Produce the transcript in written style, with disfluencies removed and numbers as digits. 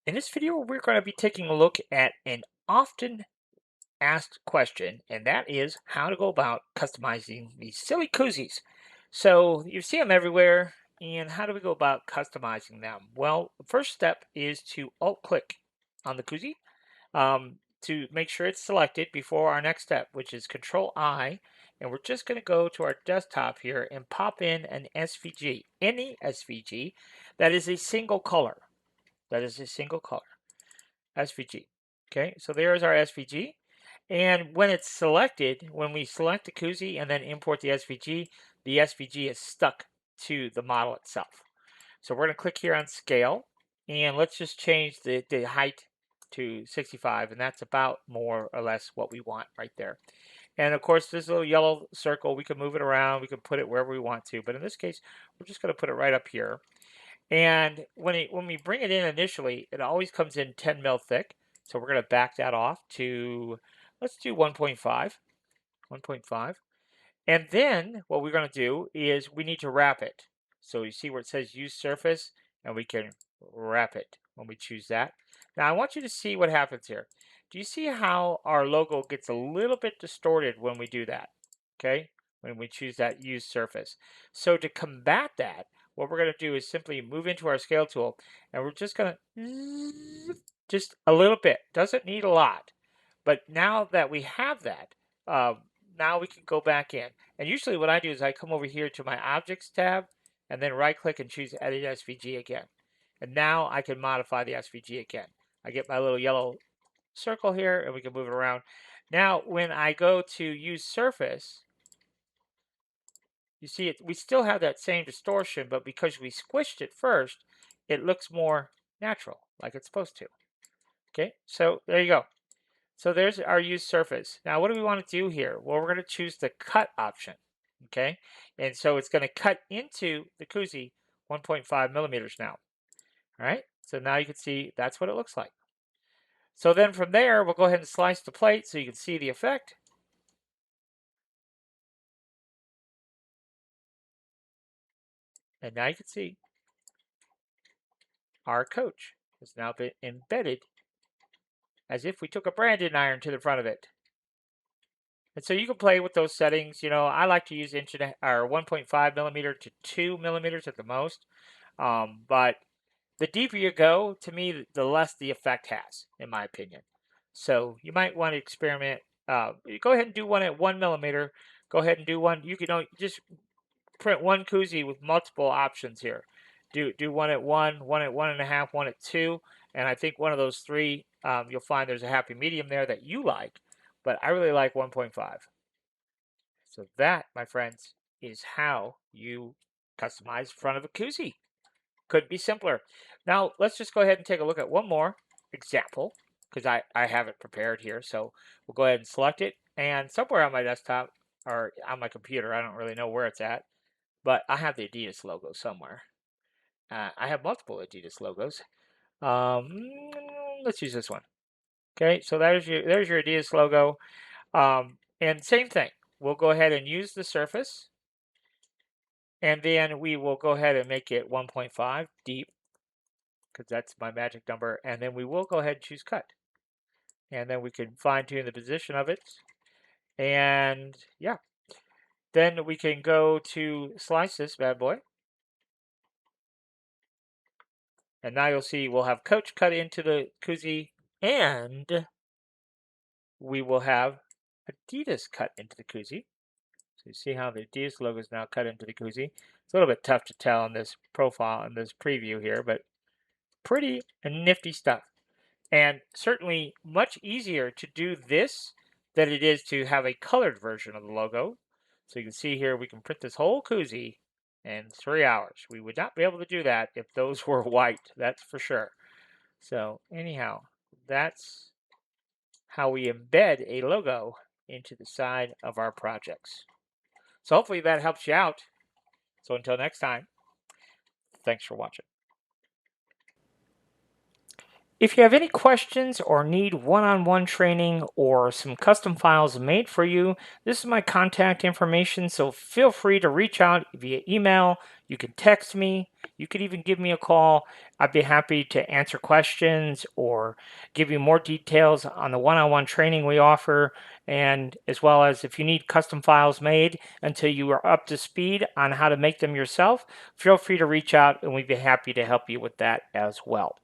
In this video, we're going to be taking a look at an often asked question, and that is how to go about customizing these silly koozies. So you see them everywhere, and how do we go about customizing them? Well, the first step is to alt-click on the koozie to make sure it's selected before our next step, which is Control-I, and we're just going to go to our desktop here and pop in an SVG, any SVG that is a single color. That is a single color. SVG. Okay, so there's our SVG. And when it's selected, when we select the koozie and then import the SVG is stuck to the model itself. So we're going to click here on scale, and let's just change the height to 65, and that's about more or less what we want right there. And of course, this little yellow circle, we can move it around, we can put it wherever we want to, but in this case, we're just going to put it right up here. And when we bring it in initially, it always comes in 10 mil thick. So we're going to back that off to, let's do 1.5. And then what we're going to do is we need to wrap it. So you see where it says use surface, and we can wrap it when we choose that. Now I want you to see what happens here. Do you see how our logo gets a little bit distorted when we do that? Okay, when we choose that use surface. So to combat that, what we're going to do is simply move into our scale tool, and we're just going to just a little bit. Doesn't need a lot. But now that we have that, now we can go back in. And usually what I do is I come over here to my Objects tab and then right click and choose Edit SVG again. And now I can modify the SVG again. I get my little yellow circle here and we can move it around. Now when I go to Use Surface, you see it, we still have that same distortion, but because we squished it first, it looks more natural, like it's supposed to. Okay, so there you go. So there's our use surface. Now what do we want to do here? Well, we're going to choose the cut option. Okay, and so it's going to cut into the koozie 1.5 millimeters now. All right, so now you can see that's what it looks like. So then from there, we'll go ahead and slice the plate so you can see the effect. And now you can see our coach has now been embedded as if we took a branding iron to the front of it. And so you can play with those settings. You know, I like to use inch and or 1.5 millimeter to 2 millimeters at the most. But the deeper you go, to me, the less the effect has, in my opinion. So you might want to experiment. Go ahead and do one at 1 millimeter. Go ahead and do one. You can just print one koozie with multiple options here. Do one at 1, one at 1.5, one at 2, and I think one of those three, you'll find there's a happy medium there that you like. But I really like 1.5. So that, my friends, is how you customize front of a koozie. Couldn't be simpler. Now, let's just go ahead and take a look at one more example, because I have it prepared here. So we'll go ahead and select it. And somewhere on my desktop, or on my computer, I don't really know where it's at, but I have the Adidas logo somewhere. I have multiple Adidas logos. Let's use this one. Okay, so there's your Adidas logo. And same thing. We'll go ahead and use the surface. And then we will go ahead and make it 1.5 deep, because that's my magic number. And then we will go ahead and choose cut. And then we can fine tune the position of it. And yeah, then we can go to slice this bad boy. And now you'll see we'll have coach cut into the koozie, and we will have Adidas cut into the koozie. So you see how the Adidas logo is now cut into the koozie. It's a little bit tough to tell on this profile, in this preview here, but pretty nifty stuff. And certainly much easier to do this than it is to have a colored version of the logo. So you can see here, we can print this whole koozie in 3 hours. We would not be able to do that if those were white, that's for sure. So anyhow, that's how we embed a logo into the side of our projects. So hopefully that helps you out. So until next time, thanks for watching. If you have any questions or need one-on-one training or some custom files made for you, this is my contact information, so feel free to reach out via email. You can text me. You could even give me a call. I'd be happy to answer questions or give you more details on the one-on-one training we offer, and as well as if you need custom files made until you are up to speed on how to make them yourself, feel free to reach out and we'd be happy to help you with that as well.